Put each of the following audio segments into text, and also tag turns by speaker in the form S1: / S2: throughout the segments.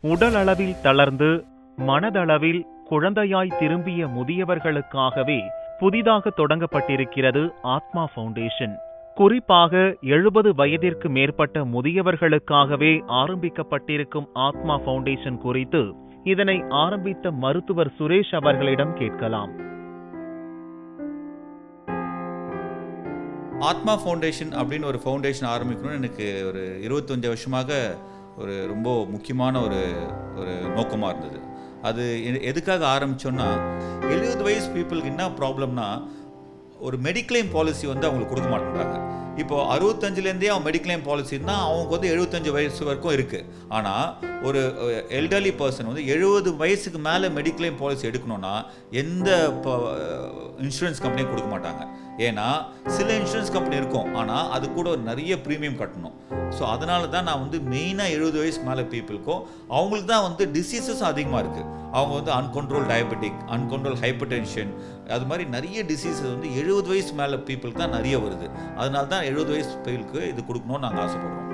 S1: உடல் அளவில் தளர்ந்து மனதளவில் குழந்தையாய் திரும்பிய முதியவர்களுக்காகவே புதிதாக தொடங்கப்பட்டிருக்கிறது ஆத்மா ஃபவுண்டேஷன். குறிப்பாக 70 வயதிற்கு மேற்பட்ட முதியவர்களுக்காகவே ஆரம்பிக்கப்பட்டிருக்கும் ஆத்மா ஃபவுண்டேஷன் குறித்து இதனை ஆரம்பித்த மருத்துவர் சுரேஷ் அவர்களிடம் கேட்கலாம்.
S2: ஆத்மா ஃபவுண்டேஷன் அப்படின்னு ஒரு ஃபவுண்டேஷன் ஆரம்பிக்கணும்னு எனக்கு ஒரு 25 வருஷமாக ஒரு ரொம்ப முக்கியமான ஒரு நோக்கமாக இருந்தது. அது எதுக்காக ஆரம்பித்தோன்னா, 70 வயசு பீப்புளுக்கு என்ன ப்ராப்ளம்னா, ஒரு மெடிக்ளைம் பாலிசி அவங்களுக்கு கொடுக்க மாட்டேங்கிறாங்க. இப்போ 65லேருந்தே அவன் மெடிக்ளைம் பாலிசி இருந்தால் அவங்களுக்கு 75 வயசு வரைக்கும் இருக்குது. ஆனால் ஒரு எல்டர்லி பர்சன் 70 வயசுக்கு மேலே மெடிக்ளைம் பாலிசி எடுக்கணும்னா எந்த இன்சூரன்ஸ் கம்பெனியும் கொடுக்க மாட்டாங்க. ஏன்னா சில இன்சூரன்ஸ் கம்பெனி இருக்கும், ஆனால் அது கூட நிறைய ப்ரீமியம் கட்டணும். ஸோ அதனால தான் நான் மெயினாக 70 வயசு மேலே பீப்புளுக்கும் அவங்களுக்கு தான் டிசீசஸும் அதிகமாக இருக்குது. அவங்க அன்கண்ட்ரோல் டயபெட்டிக், அன்கண்ட்ரோல் ஹைப்பர் டென்ஷன், அது மாதிரி நிறைய டிசீஸஸ் 70 வயசு மேலே பீப்புளுக்கு தான் நிறைய வருது. அதனால தான் 70 வயசு பீப்புளுக்கு இது கொடுக்கணும்னு நாங்கள் ஆசைப்படுறோம்.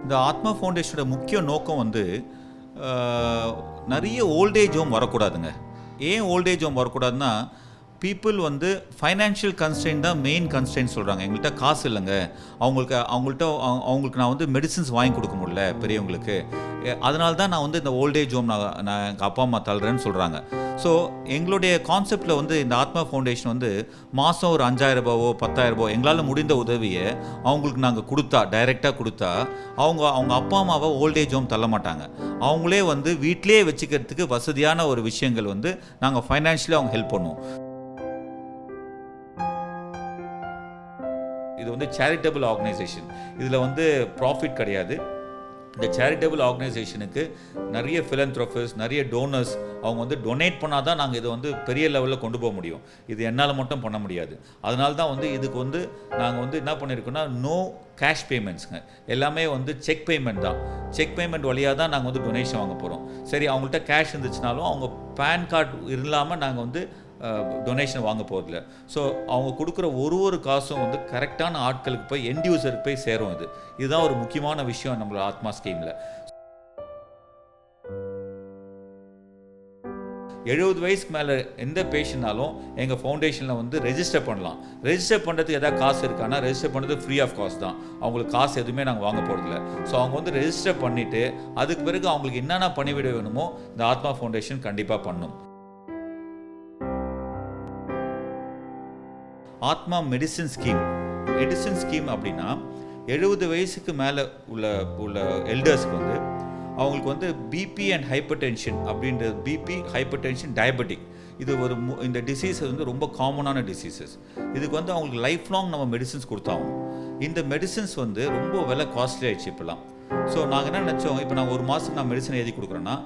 S2: இந்த ஆத்மா ஃபவுண்டேஷனோட முக்கிய நோக்கம் நிறைய ஓல்டேஜ் ஹோம் வரக்கூடாதுங்க. ஏன் ஓல்டேஜ் ஹோம் வரக்கூடாதுன்னா, பீப்புள் ஃபைனான்ஷியல் கன்ஸ்ட்ரெயின் தான் மெயின் கன்ஸ்ட்ரெயின் சொல்கிறாங்க. எங்கள்கிட்ட காசு இல்லைங்க, அவங்களுக்கு நான் மெடிசின்ஸ் வாங்கி கொடுக்க முடியல பெரியவங்களுக்கு, அதனால தான் நான் இந்த ஓல்டேஜ் ஹோம் நான் எங்கள் அப்பா அம்மா தள்ளுறேன்னு சொல்கிறாங்க. ஸோ எங்களுடைய கான்செப்டில் இந்த ஆத்மா ஃபவுண்டேஷன் மாதம் ஒரு 5,000 ரூபாவோ 10,000 ரூபாவோ எங்களால் முடிந்த உதவியை அவங்களுக்கு நாங்கள் கொடுத்தா, டைரெக்டாக கொடுத்தா, அவங்க அப்பா அம்மாவை ஓல்டேஜ் ஹோம் தள்ள மாட்டாங்க. அவங்களே வீட்டிலே வச்சுக்கிறதுக்கு வசதியான ஒரு விஷயங்கள் நாங்கள் ஃபைனான்ஷியலாக அவங்க ஹெல்ப் பண்ணுவோம். இது சேரிட்டபிள் ஆர்கனைசேஷன். இதில் ப்ராஃபிட் கிடையாது. இந்த சேரிட்டபிள் ஆர்கனைசேஷனுக்கு நிறைய ஃபிலந்த்ரோபிஸ்ட், நிறைய டோனர்ஸ் அவங்க டொனேட் பண்ணால் தான் நாங்கள் இதை பெரிய லெவலில் கொண்டு போக முடியும். இது என்னால் மட்டும் பண்ண முடியாது. அதனால தான் இதுக்கு நாங்கள் என்ன பண்ணியிருக்கோன்னா, நோ கேஷ் பேமெண்ட்ஸுங்க, எல்லாமே செக் பேமெண்ட் தான். செக் பேமெண்ட் வழியாக தான் நாங்கள் டொனேஷன் வாங்க போகிறோம். சரி, அவங்கள்ட்ட கேஷ் இருந்துச்சுனாலும் அவங்க பேன் கார்டு இல்லாமல் நாங்கள் டொனேஷன் வாங்க போகிறதில்ல. ஸோ அவங்க கொடுக்குற ஒரு காசும் கரெக்டான ஆட்களுக்கு போய் எண்ட் யூசருக்கு போய் சேரும். இதுதான் ஒரு முக்கியமான விஷயம் நம்மளோட ஆத்மா ஸ்கீமில். 70 வயசுக்கு மேலே எந்த பேஷண்ட்னாலும் எங்கள் ஃபவுண்டேஷனில் ரெஜிஸ்டர் பண்ணலாம். ரெஜிஸ்டர் பண்ணுறதுக்கு எதாவது காசு இருக்கான்னா, ரெஜிஸ்டர் பண்ணுறது ஃப்ரீ ஆஃப் காஸ்ட் தான். அவங்களுக்கு காசு எதுவுமே நாங்கள் வாங்க போகிறதில்ல. ஸோ அவங்க ரெஜிஸ்டர் பண்ணிவிட்டு அதுக்கு பிறகு அவங்களுக்கு என்னென்ன பண்ணிவிட வேணுமோ இந்த ஆத்மா ஃபவுண்டேஷன் கண்டிப்பாக பண்ணும். ஆத்மா மெடிசின் ஸ்கீம் அப்படின்னா, 70 வயசுக்கு மேலே உள்ள எல்டர்ஸ்க்கு அவங்களுக்கு பிபி அண்ட் ஹைப்பர் டென்ஷன் அப்படின்றது, பிபி, ஹைப்பர் டென்ஷன், டயபெட்டிக், இது இந்த டிசீஸஸ் ரொம்ப காமனான டிசீசஸ். இதுக்கு அவங்களுக்கு லைஃப் லாங் நம்ம மெடிசின்ஸ் கொடுத்தாகும். இந்த மெடிசின்ஸ் ரொம்ப விலை காஸ்ட்லி ஆகிடுச்சு இப்போலாம். ஸோ நாங்கள் என்ன நினச்சோம், இப்போ நான் ஒரு மாதத்துக்கு நான் மெடிசன் எழுதி கொடுக்குறேன்னா,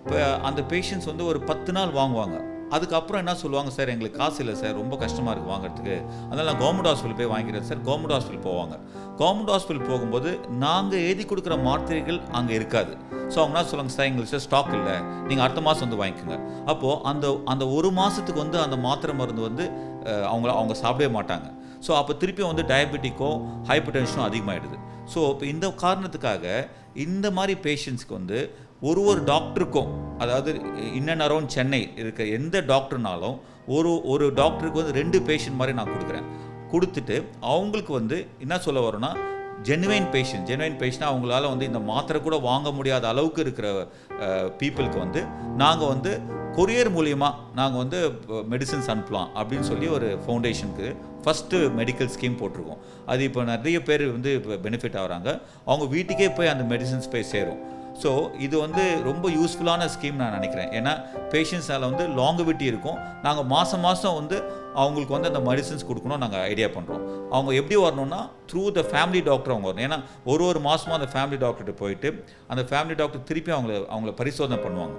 S2: இப்போ அந்த பேஷண்ட்ஸ் ஒரு 10 நாள் வாங்குவாங்க. அதுக்கப்புறம் என்ன சொல்லுவாங்க, சார் எங்களுக்கு காசு இல்லை சார், ரொம்ப கஷ்டமாக இருக்குது வாங்குறதுக்கு, அதனால் நான் கவர்மெண்ட் ஹாஸ்பிட்டல் போய் வாங்கிக்கிறேன் சார். கவர்மெண்ட் ஹாஸ்பிட்டல் போவாங்க. கவர்மெண்ட் ஹாஸ்பிட்டல் போகும்போது நாங்கள் எழுதி கொடுக்குற மாத்திரைகள் அங்கே இருக்காது. ஸோ அவங்க என்ன சொல்லுவாங்க, சார் எங்களுக்கு சார் ஸ்டாக் இல்லை, நீங்கள் அடுத்த மாதம் வாங்கிக்கோங்க. அப்போது அந்த ஒரு மாதத்துக்கு அந்த மாத்திரை மருந்து அவங்க சாப்பிடவே மாட்டாங்க. ஸோ அப்போ திருப்பி டயபெட்டிக்கோ ஹைப்பர் டென்ஷனோ அதிகமாகிடுது. ஸோ இப்போ இந்த காரணத்துக்காக இந்த மாதிரி பேஷண்ட்ஸ்க்கு ஒரு டாக்டருக்கும், அதாவது இன் அண்ட் அரௌண்ட் சென்னை இருக்க எந்த டாக்டர்னாலும் ஒரு டாக்டருக்கு 2 பேஷண்ட் மாதிரி நான் கொடுத்துட்டு அவங்களுக்கு என்ன சொல்ல வரோன்னா, ஜெனுவைன் பேஷண்ட் அவங்களால இந்த மாத்திரை கூட வாங்க முடியாத அளவுக்கு இருக்கிற பீப்புளுக்கு நாங்கள் கொரியர் மூலியமாக நாங்கள் மெடிசின்ஸ் அனுப்பலாம் அப்படின்னு சொல்லி ஒரு ஃபவுண்டேஷனுக்கு ஃபஸ்ட்டு மெடிக்கல் ஸ்கீம் போட்டிருக்கோம். அது இப்போ நிறைய பேர் இப்போ பெனிஃபிட் ஆகிறாங்க. அவங்க வீட்டுக்கே போய் அந்த மெடிசின்ஸ் போய் சேரும். ஸோ இது ரொம்ப யூஸ்ஃபுல்லான ஸ்கீம் நான் நினைக்கிறேன். ஏன்னா பேஷண்ட்ஸால் லாங்குவிட்டி இருக்கும். நாங்கள் மாதம் அவங்களுக்கு அந்த மெடிசின்ஸ் கொடுக்கணும் நாங்கள் ஐடியா பண்ணுறோம். அவங்க எப்படி வரணும்னா, த்ரூ த ஃபேமிலி டாக்டர் அவங்க வரணும். ஏன்னா ஒரு மாதமும் அந்த ஃபேமிலி டாக்டர்கிட்ட போயிட்டு அந்த ஃபேமிலி டாக்டர் திருப்பி அவங்கள பரிசோதனை பண்ணுவாங்க.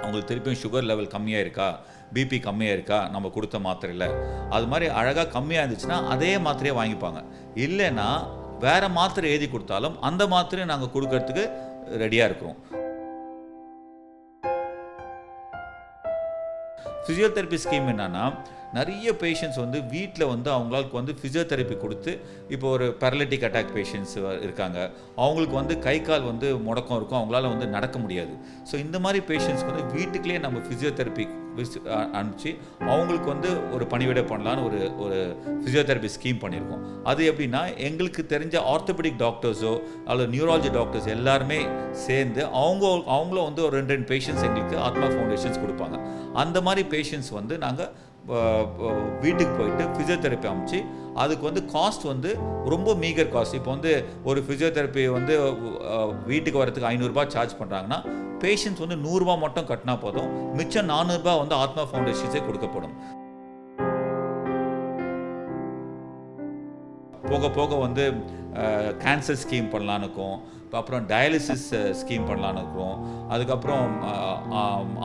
S2: அவங்களுக்கு திருப்பியும் சுகர் லெவல் கம்மியாக இருக்கா, பிபி கம்மியாக இருக்கா, நம்ம கொடுத்த மாத்திரையில் அது மாதிரி அழகாக கம்மியாக இருந்துச்சுன்னா அதே மாத்திரையை வாங்கிப்பாங்க. இல்லைன்னா வேறு மாத்திரை எழுதி கொடுத்தாலும் அந்த மாத்திரையை நாங்கள் கொடுக்கறதுக்கு ரெடியாக இருக்கிறோம். ஃபிசியோதெரப்பி ஸ்கீம் என்னன்னா, நிறைய பேஷண்ட்ஸ் வந்து வீட்டில் வந்து அவங்களுக்கு வந்து ஃபிசியோதெரப்பி கொடுத்து, இப்போ ஒரு பேரலிட்டிக் அட்டாக் பேஷண்ட்ஸ் இருக்காங்க, அவங்களுக்கு வந்து கை கால் வந்து முடக்கம் இருக்கும், அவங்களால வந்து நடக்க முடியாது. ஸோ இந்த மாதிரி பேஷண்ட்ஸ்க்கு வந்து வீட்டுக்குள்ளேயே நம்ம ஃபிசியோதெரப்பி அனுப்பிச்சு அவங்களுக்கு வந்து ஒரு பணிவிடை பண்ணலான்னு ஒரு ஃபிசியோதெரப்பி ஸ்கீம் பண்ணியிருக்கோம். அது எப்படின்னா, எங்களுக்கு தெரிஞ்ச ஆர்த்தோபெடிக் டாக்டர்ஸோ அல்லது நியூராலஜி டாக்டர்ஸ் எல்லாருமே சேர்ந்து அவங்களும் வந்து ஒரு 2 பேஷண்ட்ஸ் எங்களுக்கு ஆத்மா ஃபவுண்டேஷன்ஸ் கொடுப்பாங்க. அந்த மாதிரி பேஷண்ட்ஸ் வந்து நாங்கள் வீட்டுக்கு போயிட்டு ஃபிசியோதெரப்பி அமைச்சு, அதுக்கு வந்து காஸ்ட் வந்து ரொம்ப மீகர் காஸ்ட். இப்போ வந்து ஒரு ஃபிசியோதெரப்பி வந்து வீட்டுக்கு வரதுக்கு 500 ரூபாய் சார்ஜ் பண்ணுறாங்கன்னா, பேஷண்ட்ஸ் வந்து 100 ரூபாய் மட்டும் கட்டினா போதும், மிச்சம் 400 ரூபாய் வந்து ஆத்மா ஃபவுண்டேஷன்ஸே கொடுக்கப்படும். போக போக வந்து கேன்சர் ஸ்கீம் பண்ணலான்னு இருக்கோம், அப்புறம் டயாலிசிஸ் ஸ்கீம் பண்ணலான்னு இருக்கிறோம், அதுக்கப்புறம்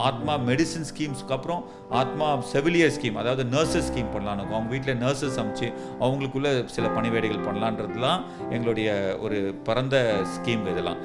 S2: ஆத்மா மெடிசின் ஸ்கீம்ஸ்க்கு அப்புறம் ஆத்மா செவிலியர் ஸ்கீம், அதாவது நர்சஸ் ஸ்கீம் பண்ணலான்னு இருக்கோம். அவங்க வீட்டில் நர்சஸ் அமைச்சு அவங்களுக்குள்ள சில பணிவேடைகள் பண்ணலான்றதுலாம் எங்களுடைய ஒரு பரந்த ஸ்கீம் இதெல்லாம்.